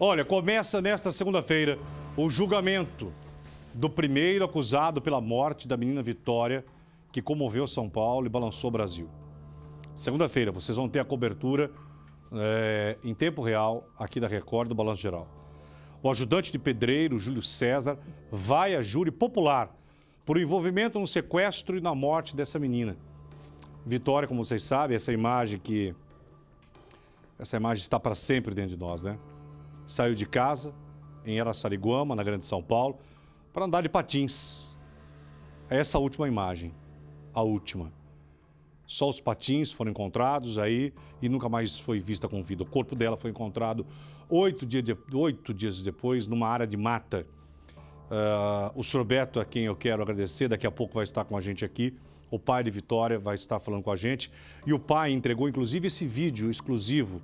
Olha, começa nesta segunda-feira o julgamento do primeiro acusado pela morte da menina Vitória, que comoveu São Paulo e balançou o Brasil. Segunda-feira, vocês vão ter a cobertura em tempo real aqui da Record do Balanço Geral. O ajudante de pedreiro, Júlio César, vai a júri popular por envolvimento no sequestro e na morte dessa menina. Vitória, como vocês sabem, essa imagem está para sempre dentro de nós, né? Saiu de casa, em Araçariguama, na Grande São Paulo, para andar de patins. Essa última imagem, a última. Só os patins foram encontrados aí e nunca mais foi vista com vida. O corpo dela foi encontrado 8 dias depois, numa área de mata. O senhor Beto, a quem eu quero agradecer, daqui a pouco vai estar com a gente aqui. O pai de Vitória vai estar falando com a gente. E o pai entregou, inclusive, esse vídeo exclusivo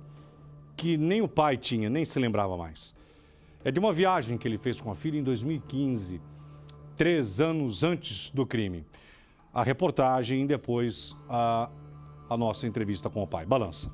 que nem o pai tinha, nem se lembrava mais. É de uma viagem que ele fez com a filha em 2015, 3 anos antes do crime. A reportagem e depois a nossa entrevista com o pai. Balança.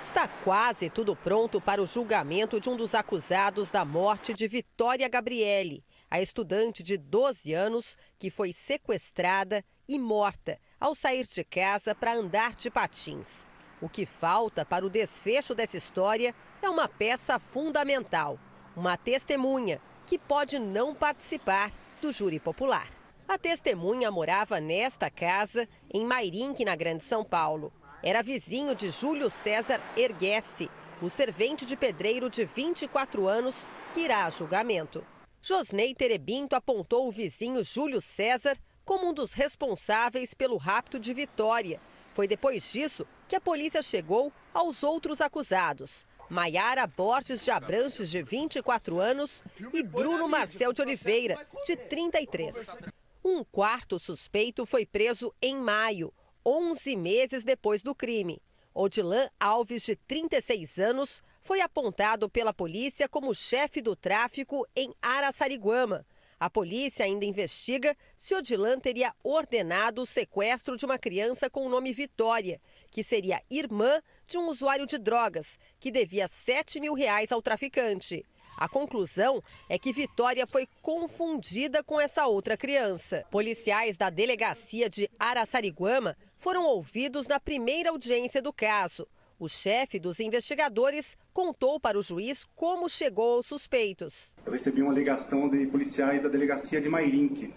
Está quase tudo pronto para o julgamento de um dos acusados da morte de Vitória Gabriele, a estudante de 12 anos que foi sequestrada e morta ao sair de casa para andar de patins. O que falta para o desfecho dessa história é uma peça fundamental, uma testemunha que pode não participar do júri popular. A testemunha morava nesta casa, em Mairinque, na Grande São Paulo. Era vizinho de Júlio César Erguesse, o servente de pedreiro de 24 anos que irá a julgamento. Josnei Terebinto apontou o vizinho Júlio César como um dos responsáveis pelo rapto de Vitória. Foi depois disso que a polícia chegou aos outros acusados. Maiara Borges de Abranches, de 24 anos, e Bruno Marcel de Oliveira, de 33. Um quarto suspeito foi preso em maio, 11 meses depois do crime. Odilan Alves, de 36 anos, foi apontado pela polícia como chefe do tráfico em Araçariguama. A polícia ainda investiga se Odilan teria ordenado o sequestro de uma criança com o nome Vitória, que seria irmã de um usuário de drogas, que devia R$7 mil ao traficante. A conclusão é que Vitória foi confundida com essa outra criança. Policiais da delegacia de Araçariguama foram ouvidos na primeira audiência do caso. O chefe dos investigadores contou para o juiz como chegou aos suspeitos. Eu recebi uma ligação de policiais da delegacia de Mairinque.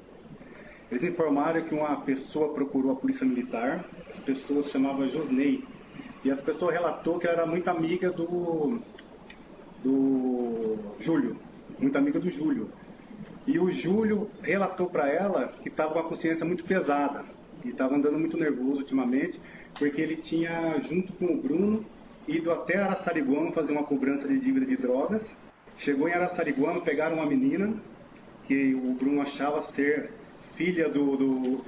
Eles informaram que uma pessoa procurou a polícia militar. Essa pessoa se chamava Josnei. E essa pessoa relatou que ela era muito amiga do Júlio. Muito amiga do Júlio. E o Júlio relatou para ela que estava com a consciência muito pesada. E estava andando muito nervoso ultimamente, porque ele tinha, junto com o Bruno, ido até Araçariguama fazer uma cobrança de dívida de drogas. Chegou em Araçariguama, pegaram uma menina, que o Bruno achava ser filha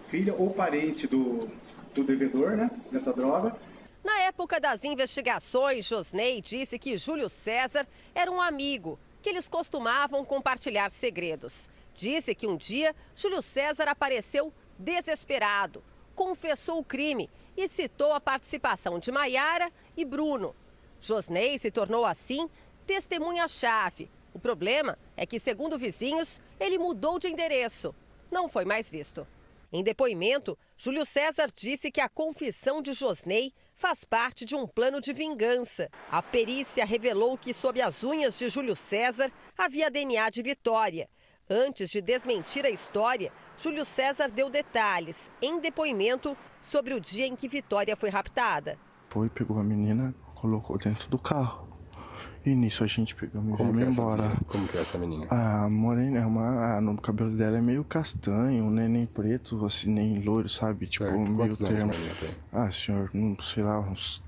filha ou parente do devedor, né, dessa droga. Na época das investigações, Josnei disse que Júlio César era um amigo, que eles costumavam compartilhar segredos. Disse que um dia Júlio César apareceu desesperado, confessou o crime e citou a participação de Maiara e Bruno. Josnei se tornou, assim, testemunha-chave. O problema é que, segundo vizinhos, ele mudou de endereço. Não foi mais visto. Em depoimento, Júlio César disse que a confissão de Josnei faz parte de um plano de vingança. A perícia revelou que, sob as unhas de Júlio César, havia DNA de Vitória. Antes de desmentir a história, Júlio César deu detalhes, em depoimento, sobre o dia em que Vitória foi raptada. Pegou a menina, colocou dentro do carro. E nisso a gente pegamos e vamos embora. Como que é essa menina? A morena, no cabelo dela é meio castanho, né? Nem preto, assim, nem loiro, sabe? Tipo, certo. meio Quantos termo. anos a menina tem? Senhor, sei lá, uns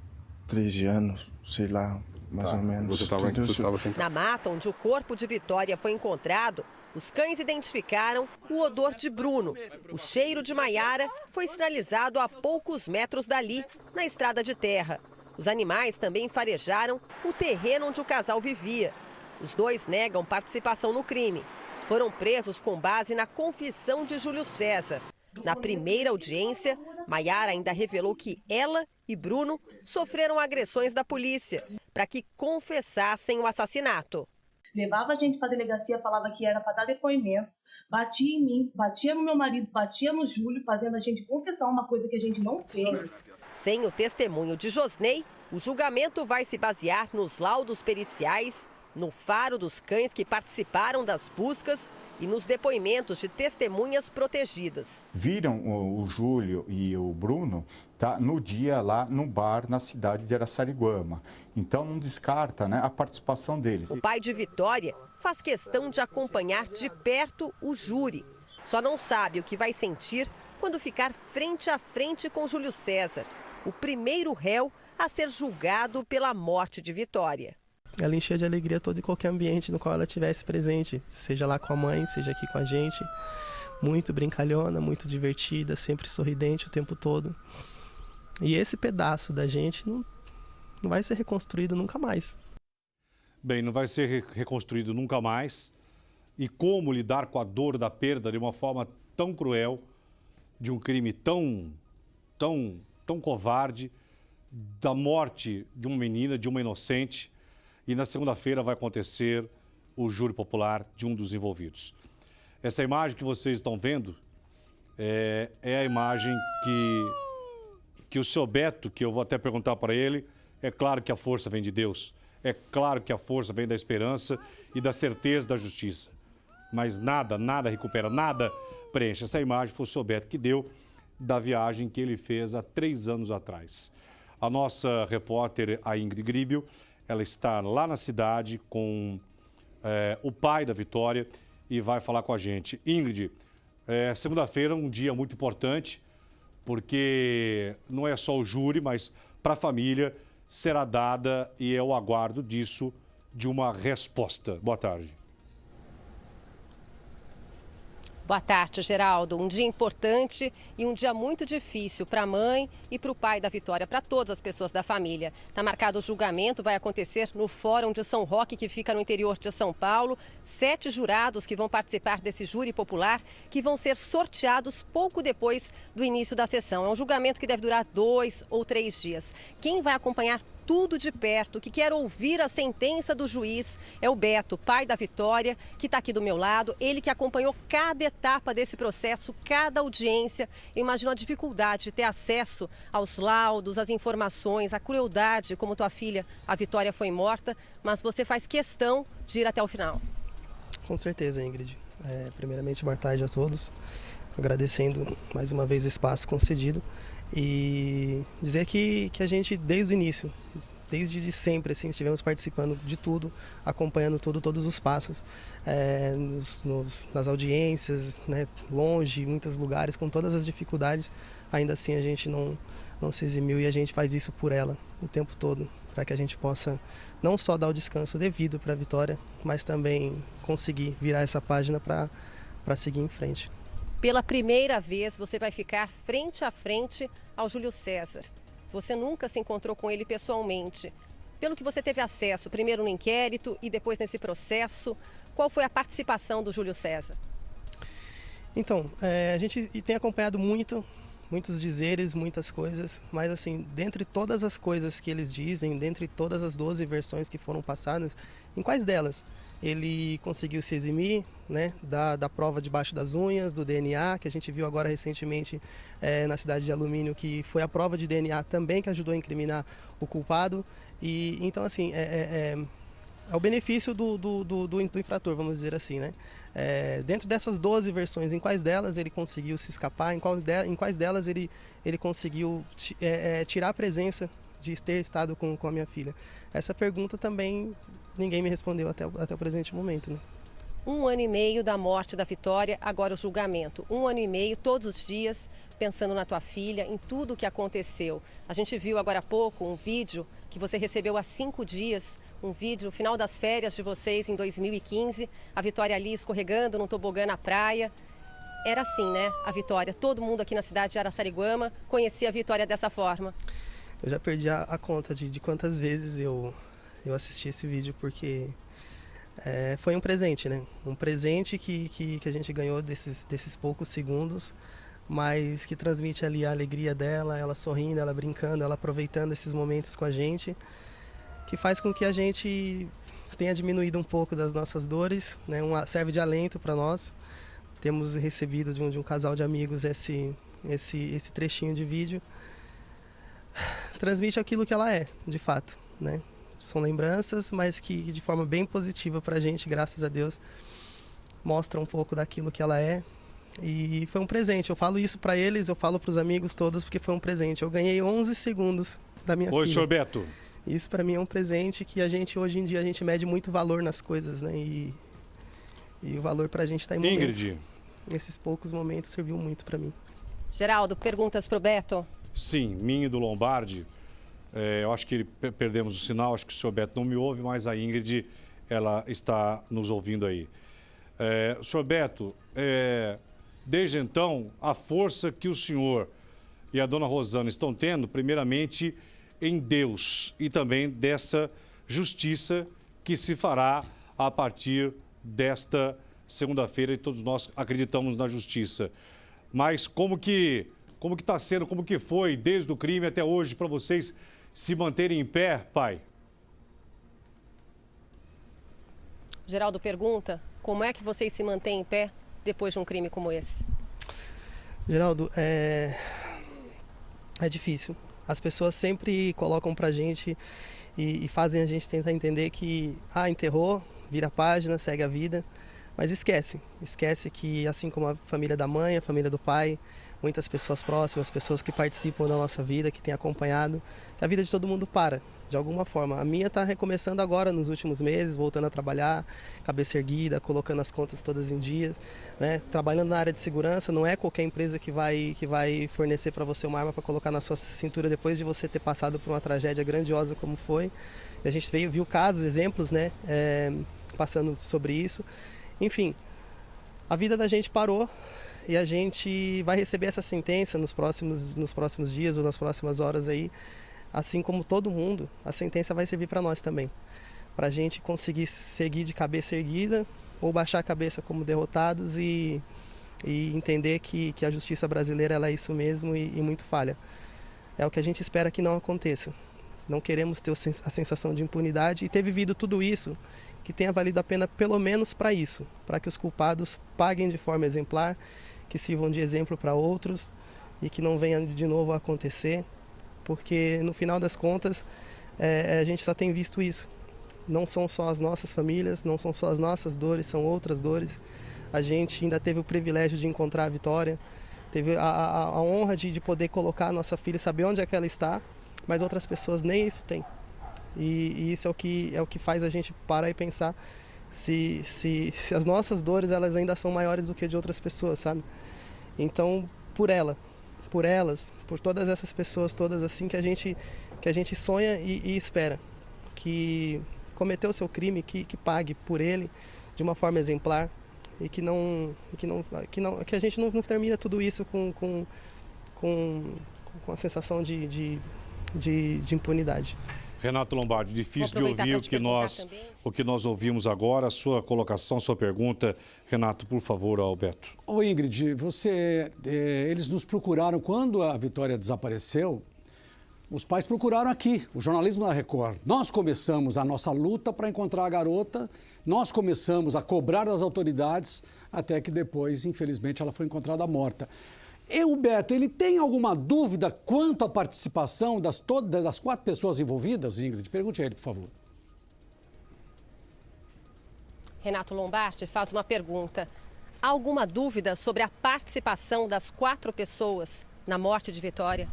13 anos, sei lá, mais ou menos. Você estava sentado. Na mata onde o corpo de Vitória foi encontrado, os cães identificaram o odor de Bruno. O cheiro de Maiara foi sinalizado a poucos metros dali, na estrada de terra. Os animais também farejaram o terreno onde o casal vivia. Os dois negam participação no crime. Foram presos com base na confissão de Júlio César. Na primeira audiência, Maiara ainda revelou que ela e Bruno sofreram agressões da polícia para que confessassem o assassinato. Levava a gente para a delegacia, falava que era para dar depoimento, batia em mim, batia no meu marido, batia no Júlio, fazendo a gente confessar uma coisa que a gente não fez. Sem o testemunho de Josney, o julgamento vai se basear nos laudos periciais, no faro dos cães que participaram das buscas e nos depoimentos de testemunhas protegidas. Viram o Júlio e o Bruno no dia lá no bar na cidade de Araçariguama. Então não descarta, né, a participação deles. O pai de Vitória faz questão de acompanhar de perto o júri. Só não sabe o que vai sentir quando ficar frente a frente com Júlio César, o primeiro réu a ser julgado pela morte de Vitória. Ela enchia de alegria todo e qualquer ambiente no qual ela estivesse presente, seja lá com a mãe, seja aqui com a gente. Muito brincalhona, muito divertida, sempre sorridente o tempo todo. E esse pedaço da gente não vai ser reconstruído nunca mais. Bem, não vai ser reconstruído nunca mais. E como lidar com a dor da perda de uma forma tão cruel, de um crime tão covarde, da morte de uma menina, de uma inocente. E na segunda-feira vai acontecer o júri popular de um dos envolvidos. Essa imagem que vocês estão vendo é a imagem que o seu Beto, que eu vou até perguntar para ele, é claro que a força vem de Deus, é claro que a força vem da esperança e da certeza da justiça. Mas nada recupera, nada preenche. Essa imagem foi o seu Beto que deu da viagem que ele fez há 3 anos atrás. A nossa repórter, a Ingrid Gribel, ela está lá na cidade com o pai da Vitória e vai falar com a gente. Ingrid, segunda-feira é um dia muito importante, porque não é só o júri, mas para a família será dada, e é o aguardo disso, de uma resposta. Boa tarde. Boa tarde, Geraldo. Um dia importante e um dia muito difícil para a mãe e para o pai da Vitória, para todas as pessoas da família. Está marcado o julgamento, vai acontecer no Fórum de São Roque, que fica no interior de São Paulo. 7 jurados que vão participar desse júri popular, que vão ser sorteados pouco depois do início da sessão. É um julgamento que deve durar 2 ou 3 dias. Quem vai acompanhar tudo de perto, que quer ouvir a sentença do juiz, é o Beto, pai da Vitória, que está aqui do meu lado. Ele que acompanhou cada etapa desse processo, cada audiência. Eu imagino a dificuldade de ter acesso aos laudos, às informações, a crueldade, como tua filha, a Vitória, foi morta, mas você faz questão de ir até o final. Com certeza, Ingrid. Primeiramente, boa tarde a todos. Agradecendo mais uma vez o espaço concedido. E dizer que a gente, desde o início, desde sempre, assim, estivemos participando de tudo, acompanhando tudo, todos os passos, nas audiências, né, longe, em muitos lugares, com todas as dificuldades. Ainda assim a gente não se eximiu, e a gente faz isso por ela o tempo todo, para que a gente possa não só dar o descanso devido para a Vitória, mas também conseguir virar essa página para seguir em frente. Pela primeira vez, você vai ficar frente a frente ao Júlio César. Você nunca se encontrou com ele pessoalmente. Pelo que você teve acesso, primeiro no inquérito e depois nesse processo, qual foi a participação do Júlio César? Então, a gente tem acompanhado muitos dizeres, muitas coisas, mas assim, dentre todas as coisas que eles dizem, dentre todas as 12 versões que foram passadas, em quais delas ele conseguiu se eximir, né, da prova debaixo das unhas, do DNA, que a gente viu agora recentemente na cidade de Alumínio, que foi a prova de DNA também que ajudou a incriminar o culpado. E então, assim, é o benefício do infrator, vamos dizer assim, né? Dentro dessas 12 versões, em quais delas ele conseguiu se escapar, em quais delas ele conseguiu tirar a presença de ter estado com a minha filha? Essa pergunta também ninguém me respondeu até o presente momento, né? 1 ano e meio da morte da Vitória, agora o julgamento. 1 ano e meio, todos os dias, pensando na tua filha, em tudo o que aconteceu. A gente viu agora há pouco um vídeo que você recebeu há 5 dias, um vídeo no final das férias de vocês em 2015, a Vitória ali escorregando num tobogã na praia. Era assim, né, a Vitória? Todo mundo aqui na cidade de Araçariguama conhecia a Vitória dessa forma. Eu já perdi a conta de quantas vezes eu assisti esse vídeo, porque foi um presente, né? Um presente que a gente ganhou desses poucos segundos, mas que transmite ali a alegria dela, ela sorrindo, ela brincando, ela aproveitando esses momentos com a gente, que faz com que a gente tenha diminuído um pouco das nossas dores, né? Serve de alento para nós. Temos recebido de um casal de amigos esse trechinho de vídeo. Transmite aquilo que ela é, de fato, né? São lembranças, mas que de forma bem positiva para a gente, graças a Deus, mostra um pouco daquilo que ela é. E foi um presente. Eu falo isso para eles, eu falo para os amigos todos, porque foi um presente. Eu ganhei 11 segundos da minha filha. Oi, senhor Beto. Isso para mim é um presente que a gente, hoje em dia, a gente mede muito valor nas coisas, né? E o valor para a gente está em momentos. Ingrid. Esses poucos momentos serviu muito para mim. Geraldo, perguntas para o Beto? Sim, mim e do Lombardi. Eu acho que perdemos o sinal, acho que o senhor Beto não me ouve, mas a Ingrid, ela está nos ouvindo aí. Senhor Beto, desde então, a força que o senhor e a dona Rosana estão tendo, primeiramente, em Deus e também dessa justiça que se fará a partir desta segunda-feira, e todos nós acreditamos na justiça. Mas como que está sendo, como que foi desde o crime até hoje para vocês se manterem em pé, pai? Geraldo pergunta, como é que vocês se mantêm em pé depois de um crime como esse? Geraldo, é difícil. As pessoas sempre colocam pra gente e fazem a gente tentar entender que, enterrou, vira a página, segue a vida. Mas esquece que, assim como a família da mãe, a família do pai, muitas pessoas próximas, pessoas que participam da nossa vida, que têm acompanhado, a vida de todo mundo para, de alguma forma. A minha está recomeçando agora, nos últimos meses, voltando a trabalhar, cabeça erguida, colocando as contas todas em dias, né? Trabalhando na área de segurança, não é qualquer empresa que vai fornecer para você uma arma para colocar na sua cintura depois de você ter passado por uma tragédia grandiosa como foi. E a gente viu casos, exemplos, né? Passando sobre isso. Enfim, a vida da gente parou e a gente vai receber essa sentença nos próximos dias ou nas próximas horas aí. Assim como todo mundo, a sentença vai servir para nós também. Para a gente conseguir seguir de cabeça erguida ou baixar a cabeça como derrotados e entender que a justiça brasileira ela é isso mesmo e muito falha. É o que a gente espera que não aconteça. Não queremos ter a sensação de impunidade e ter vivido tudo isso que tenha valido a pena pelo menos para isso, para que os culpados paguem de forma exemplar, que sirvam de exemplo para outros e que não venha de novo a acontecer, porque no final das contas a gente só tem visto isso. Não são só as nossas famílias, não são só as nossas dores, são outras dores. A gente ainda teve o privilégio de encontrar a Vitória, teve a honra de poder colocar a nossa filha, saber onde é que ela está, mas outras pessoas nem isso têm. E isso é o que faz a gente parar e pensar se as nossas dores elas ainda são maiores do que de outras pessoas, sabe? Então, por elas, por todas essas pessoas todas assim que a gente sonha e espera que cometeu o seu crime, que pague por ele de uma forma exemplar e que a gente não termina tudo isso com a sensação de impunidade. Renato Lombardi, difícil de ouvir o que nós ouvimos agora. A sua colocação, sua pergunta. Renato, por favor, ao Beto. Ô Ingrid, eles nos procuraram quando a Vitória desapareceu. Os pais procuraram aqui, o jornalismo da Record. Nós começamos a nossa luta para encontrar a garota, nós começamos a cobrar das autoridades, até que depois, infelizmente, ela foi encontrada morta. O Beto, ele tem alguma dúvida quanto à participação das 4 pessoas envolvidas, Ingrid? Pergunte a ele, por favor. Renato Lombardi faz uma pergunta. Há alguma dúvida sobre a participação das 4 pessoas na morte de Vitória?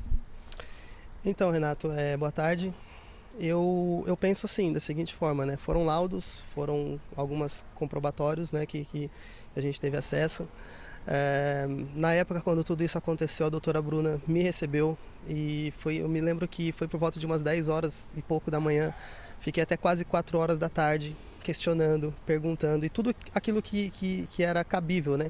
Então, Renato, boa tarde. Eu penso assim, da seguinte forma, né? Foram laudos, foram alguns comprobatórios, né, que a gente teve acesso. Na época, quando tudo isso aconteceu, a doutora Bruna me recebeu e eu me lembro que foi por volta de umas 10 horas e pouco da manhã. Fiquei até quase 4 horas da tarde questionando, perguntando e tudo aquilo que era cabível, né?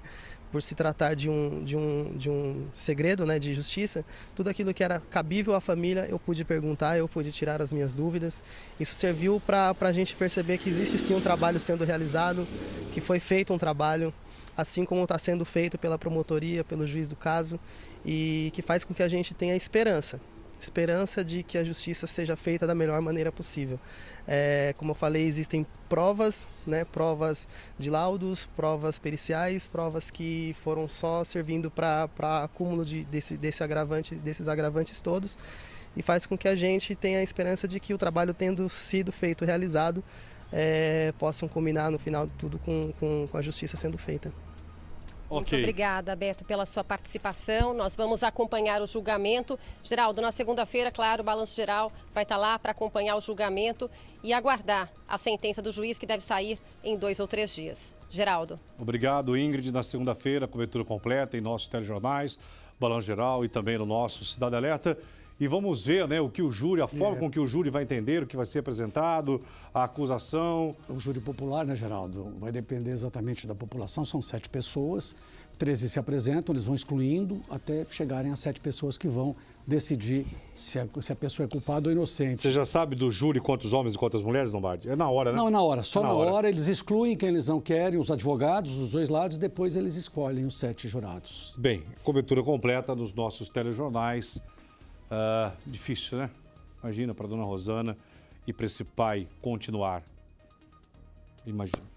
Por se tratar de um segredo, né, de justiça, tudo aquilo que era cabível à família eu pude perguntar, eu pude tirar as minhas dúvidas. Isso serviu para a gente perceber que existe sim um trabalho sendo realizado, que foi feito um trabalho assim como está sendo feito pela promotoria, pelo juiz do caso, e que faz com que a gente tenha esperança de que a justiça seja feita da melhor maneira possível. Como eu falei, existem provas, né, provas de laudos, provas periciais, provas que foram só servindo para acúmulo desses agravantes todos, e faz com que a gente tenha a esperança de que o trabalho tendo sido feito, realizado, possam culminar no final de tudo com a justiça sendo feita. Muito obrigada, Beto, pela sua participação. Nós vamos acompanhar o julgamento. Geraldo, na segunda-feira, claro, o Balanço Geral vai estar lá para acompanhar o julgamento e aguardar a sentença do juiz, que deve sair em 2 ou 3 dias. Geraldo. Obrigado, Ingrid. Na segunda-feira, cobertura completa em nossos telejornais, Balanço Geral e também no nosso Cidade Alerta. E vamos ver, né, o que o júri, a forma com que o júri vai entender o que vai ser apresentado, a acusação. O júri popular, né, Geraldo, vai depender exatamente da população. São 7 pessoas, 13 se apresentam, eles vão excluindo até chegarem a 7 pessoas que vão decidir se a pessoa é culpada ou inocente. Você já sabe do júri quantos homens e quantas mulheres, Lombardi? É na hora, né? Não, é na hora. Só na hora eles excluem quem eles não querem, os advogados dos 2 lados, depois eles escolhem os 7 jurados. Bem, cobertura completa nos nossos telejornais. Difícil, né? Imagina para dona Rosana e para esse pai continuar. Imagina.